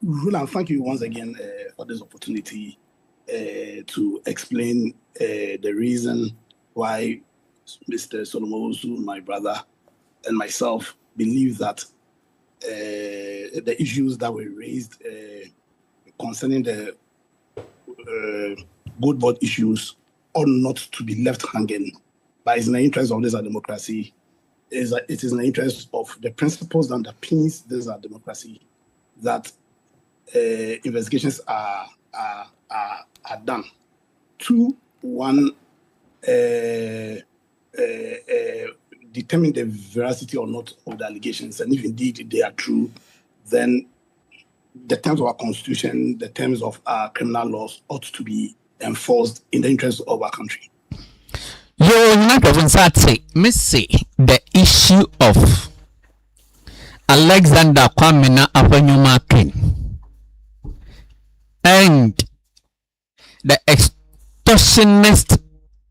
Roland, thank you once again for this opportunity to explain the reason why Mr. Solomon, my brother, and myself believe that the issues that were raised concerning the Goldbod issues ought not to be left hanging, but it's in the interest of this democracy. It is in the interest of the principles that underpins this democracy that investigations are done. 2, 1, determine the veracity or not of the allegations, and if indeed they are true, then the terms of our constitution, the terms of our criminal laws ought to be enforced in the interest of our country. You're not even say, Missy, the issue of Alexander Kwamena Fenyo Markin and the extortionist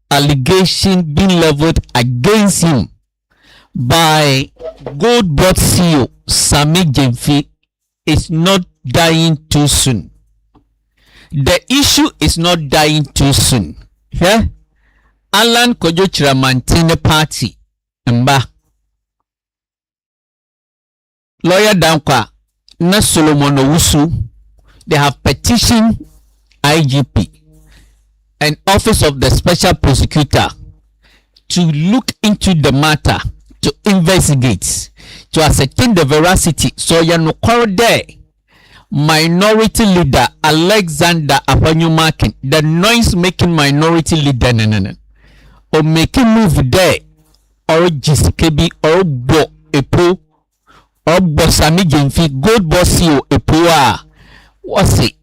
allegation being leveled against him by Goldbod CEO Sami Jemfi is not dying too soon. The issue is not dying too soon. Yeah? Alan Kojo Chiramantine Party Mba Lawyer Dankwa na Solomon Owusu, they have petitioned IGP and Office of the Special Prosecutor to look into the matter, to investigate, to ascertain the veracity. So you no there. Minority leader Alexander Fenyo Markin, the noise making minority leader, or making move there, or just kebi or bo epo or Sami Jemfi Goldbod CEO epo what's it?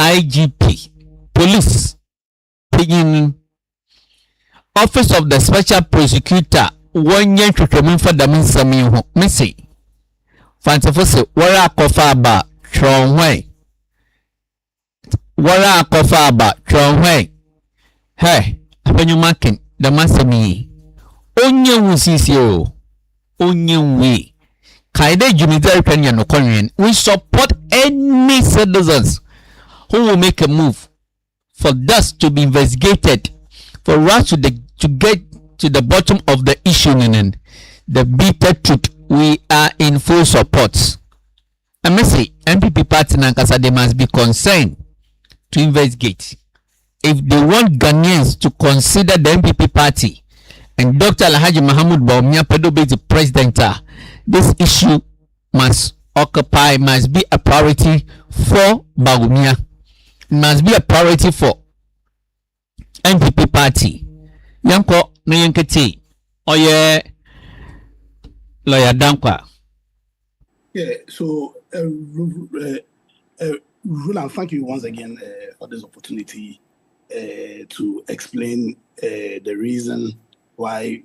IGP police paying Office of the Special Prosecutor 1 year to come for the Minsami ho Missy Fanciful say wara kofa ba tronwe wara kofa ba tronwe hey Fenyo Markin the Mansami onye wusisi o onye we kaide jumidari Kenya no konyen. We support any citizens who will make a move for this to be investigated, for us to get to the bottom of the issue and the bitter truth. We are in full support. I must say, MPP party Nankasa, they must be concerned to investigate. If they want Ghanaians to consider the MPP party and Dr. Alhaji Mahmoud Bawumia Pedo be the president, this issue must be a priority for Bawumia. It must be a priority for MPP party. Yanko na yankete oye Lawyer Dankwa. Yeah, so Roland, thank you once again for this opportunity to explain the reason why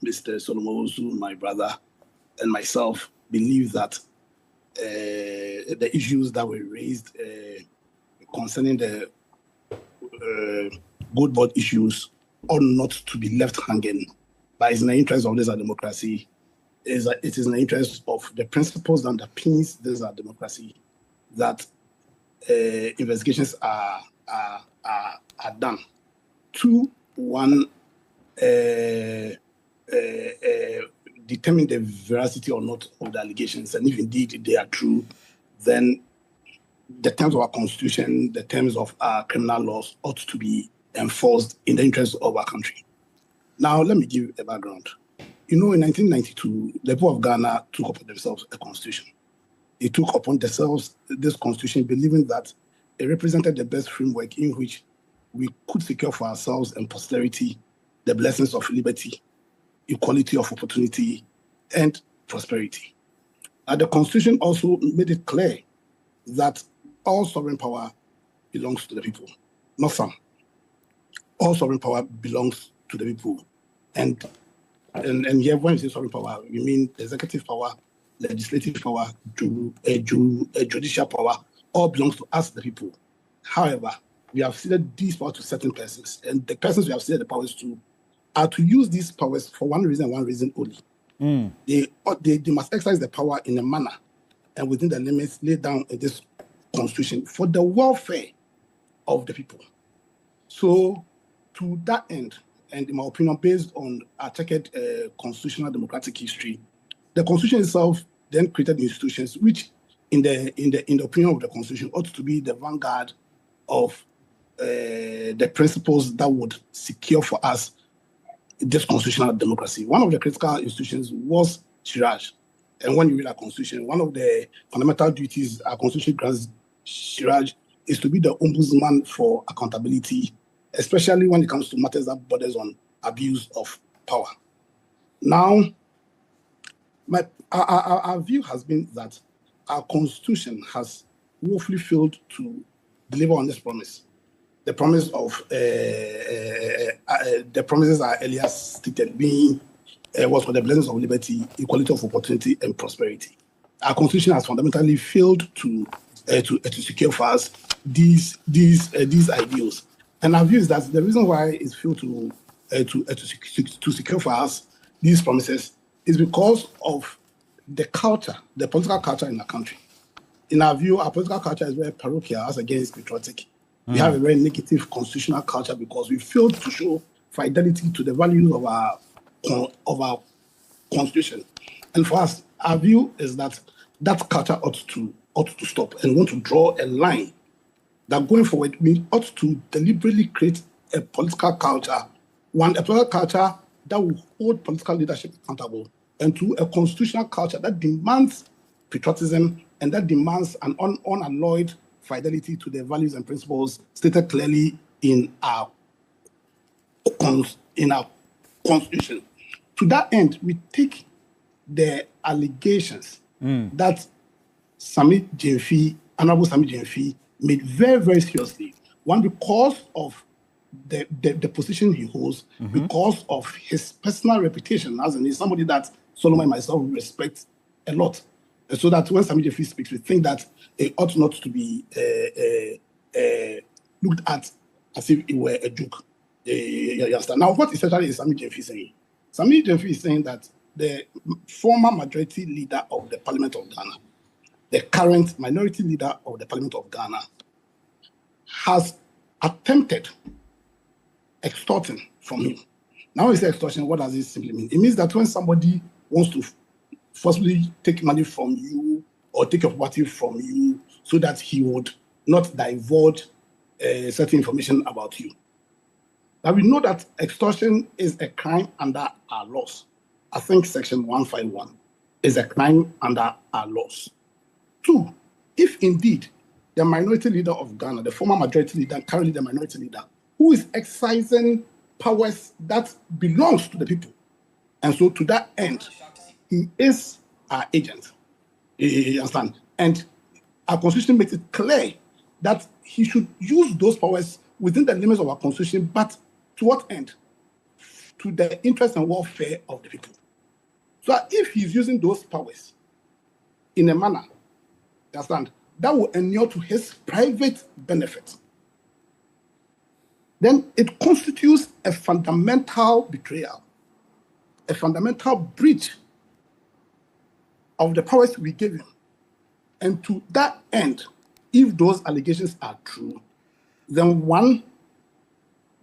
Mr. Solomon, my brother, and myself believe that the issues that were raised concerning the Goldbod issues ought not to be left hanging, but it's in the interest of this democracy. It is in the interest of the principles that underpins this democracy that investigations are done. 2, 1, determine the veracity or not of the allegations, and if indeed they are true, then the terms of our constitution, the terms of our criminal laws ought to be enforced in the interest of our country. Now, let me give a background. You know, in 1992, the people of Ghana took upon themselves a constitution. They took upon themselves this constitution, believing that it represented the best framework in which we could secure for ourselves and posterity the blessings of liberty, equality of opportunity, and prosperity. The Constitution also made it clear that all sovereign power belongs to the people, not some. All sovereign power belongs to the people. And here, when we say sovereign power, we mean executive power, legislative power, judicial power, all belongs to us, the people. However, we have ceded these powers to certain persons, and the persons we have ceded the powers to are to use these powers for one reason and one reason only. They must exercise the power in a manner and within the limits laid down in this constitution for the welfare of the people. So to that end, and in my opinion, based on our checkered constitutional democratic history, the constitution itself then created institutions which, in the opinion of the constitution, ought to be the vanguard of the principles that would secure for us this constitutional democracy. One of the critical institutions was Shiraj. And when you read our constitution, one of the fundamental duties our constitution grants Shiraj is to be the ombudsman for accountability, especially when it comes to matters that borders on abuse of power. Now, our view has been that our constitution has woefully failed to deliver on this promise. The promise of the promises are earlier stated being was for the blessings of liberty, equality of opportunity, and prosperity. Our constitution has fundamentally failed to secure for us these ideals. And our view is that the reason why it's failed to secure for us these promises is because of the culture, the political culture in our country. In our view, our political culture is very parochial as against patriotic. We have a very negative constitutional culture because we failed to show fidelity to the values of our constitution. And for us, our view is that culture ought to stop, and we want to draw a line that going forward we ought to deliberately create a political culture, a political culture that will hold political leadership accountable, and to a constitutional culture that demands patriotism and that demands an unalloyed fidelity to the values and principles stated clearly in our constitution. To that end, we take the allegations that Honorable Sami Gyamfi made very, very seriously. One, because of the position he holds, because of his personal reputation, as in he's somebody that Solomon and myself respect a lot. So that when Sami Gyamfi speaks, we think that it ought not to be looked at as if it were a joke. You understand? Now, what essentially is Sami Gyamfi saying? Sami Gyamfi is saying that the former majority leader of the Parliament of Ghana, the current minority leader of the Parliament of Ghana, has attempted extorting from him. Now, when we say extortion, what does it simply mean? It means that when somebody wants to forcibly take money from you or take your property from you so that he would not divulge certain information about you. Now, we know that extortion is a crime under our laws. I think Section 151 is a crime under our laws. 2, if indeed the minority leader of Ghana, the former majority leader, currently the minority leader, who is exercising powers that belongs to the people, and so to that end, he is our agent. You understand? And our constitution makes it clear that he should use those powers within the limits of our constitution, but to what end? To the interest and welfare of the people. So if he's using those powers in a manner, you understand, that will inure to his private benefit, then it constitutes a fundamental betrayal, a fundamental breach of the powers we gave him. And to that end, if those allegations are true, then one,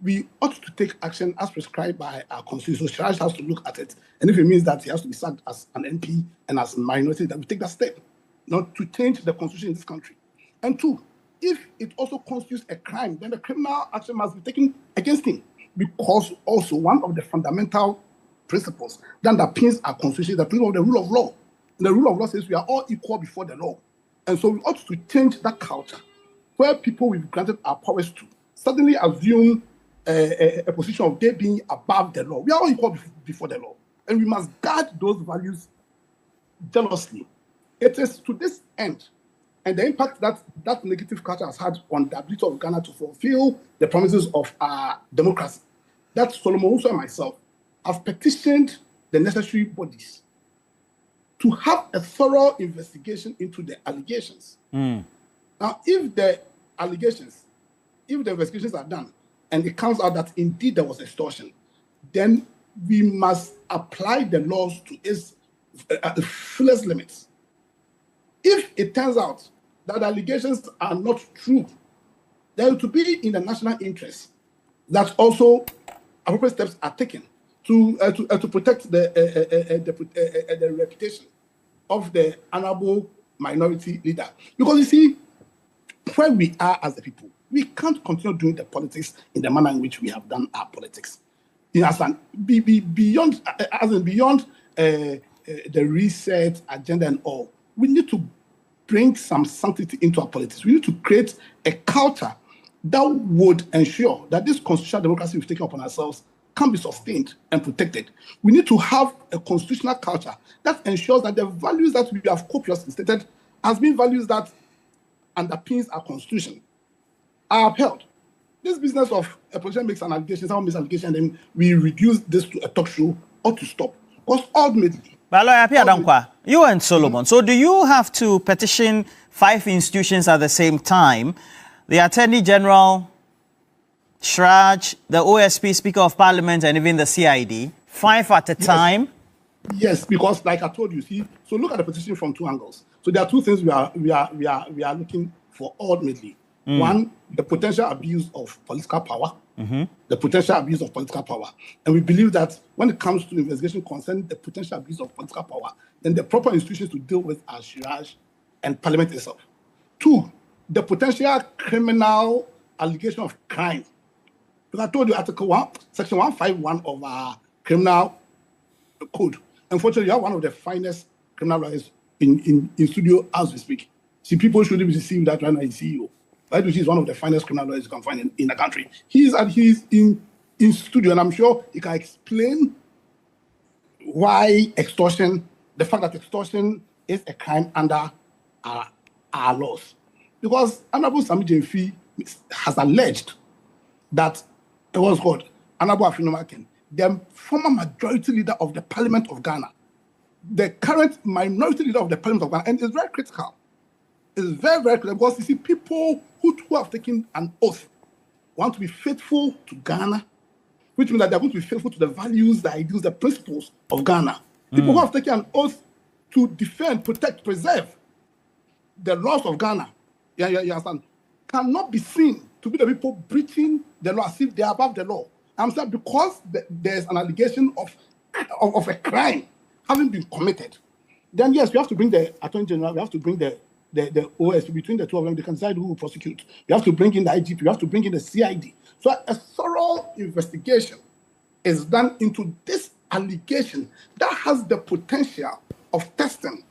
we ought to take action as prescribed by our constitution. So Shiraj has to look at it. And if it means that he has to be sacked as an MP and as a minority, then we take that step, not to change the constitution in this country. And 2, if it also constitutes a crime, then the criminal action must be taken against him, because also one of the fundamental principles that underpins our constitution is the principle of the rule of law. And the rule of law says we are all equal before the law. And so we ought to change that culture where people we've granted our powers to suddenly assume a position of they being above the law. We are all equal before the law. And we must guard those values jealously. It is to this end and the impact that negative culture has had on the ability of Ghana to fulfill the promises of our democracy that Solomon also and myself have petitioned the necessary bodies to have a thorough investigation into the allegations. Now, if the investigations are done and it comes out that indeed there was extortion, then we must apply the laws to its fullest limits. If it turns out that the allegations are not true, there to be in the national interest that also appropriate steps are taken to protect the reputation of the honorable minority leader. Because you see, where we are as the people, we can't continue doing the politics in the manner in which we have done our politics. Beyond the reset agenda and all, we need to bring some sanctity into our politics. We need to create a culture that would ensure that this constitutional democracy we've taken upon ourselves can be sustained and protected. We need to have a constitutional culture that ensures that the values that we have copiously stated as being values that underpins our constitution are upheld. This business of a politician makes an allegation, someone makes an allegation, and then we reduce this to a talk show or to stop. Because ultimately, you and Solomon, so do you have to petition 5 institutions at the same time? The Attorney General, Shraj, the OSP, Speaker of Parliament, and even the CID, 5 at a time? Yes, because like I told you, see, so look at the petition from 2 angles. So there are 2 things we are looking for ultimately. One, the potential abuse of political power. The potential abuse of political power. And we believe that when it comes to investigation concerning the potential abuse of political power, then the proper institutions to deal with are Shiraj and Parliament itself. 2, the potential criminal allegation of crime. Because I told you Article 1, Section 151 of our criminal code. Unfortunately, you have one of the finest criminal lawyers in studio as we speak. See, people shouldn't be seeing that right now in CEO. Right, which is one of the finest criminal lawyers you can find in the country. He's in studio, and I'm sure he can explain why extortion, the fact that extortion is a crime under our laws. Because Honorable Sami Jemfi has alleged that it was called Honorable Markin, the former majority leader of the Parliament of Ghana, the current minority leader of the Parliament of Ghana, and it's very critical. It's very, very critical because you see people who have taken an oath want to be faithful to Ghana, which means that they're going to be faithful to the values, the ideals, the principles of Ghana. People who have taken an oath to defend, protect, preserve the laws of Ghana, you understand, cannot be seen to be the people breaching the law as if they are above the law. I'm saying because there's an allegation of a crime having been committed, then yes, we have to bring the Attorney General, we have to bring the OSP. Between the 2 of them, they can decide who will prosecute. You have to bring in the IGP, you have to bring in the CID. So a thorough investigation is done into this allegation that has the potential of testing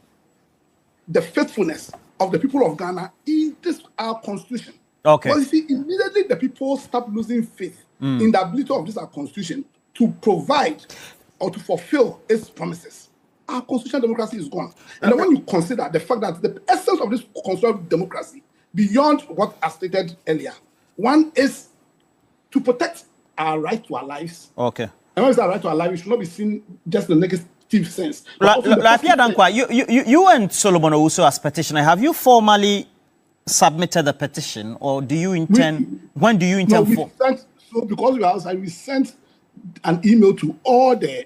the faithfulness of the people of Ghana in this our constitution. Okay. But you see, immediately the people start losing faith in the ability of this our constitution to provide or to fulfill its promises. Our constitutional democracy is gone. And then when you consider the fact that the essence of this constitutional democracy, beyond what I stated earlier, one is to protect our right to our lives. Okay. And when it's our right to our lives, it should not be seen just in the negative sense. You and Solomon also as petitioner, have you formally submitted the petition, or do you intend? When do you intend for? So because we are outside, we sent an email to all the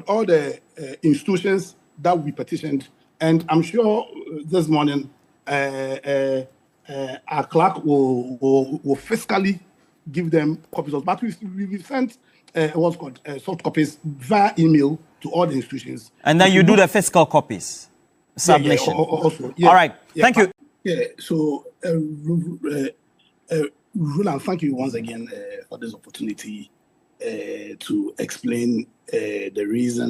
all the institutions that we petitioned, and I'm sure this morning our clerk will fiscally give them copies of. But we've sent soft copies via email to all the institutions. And then you do the fiscal copies submission. Also, all right. Thank you. Yeah. So, Roland, thank you once again for this opportunity to explain the reason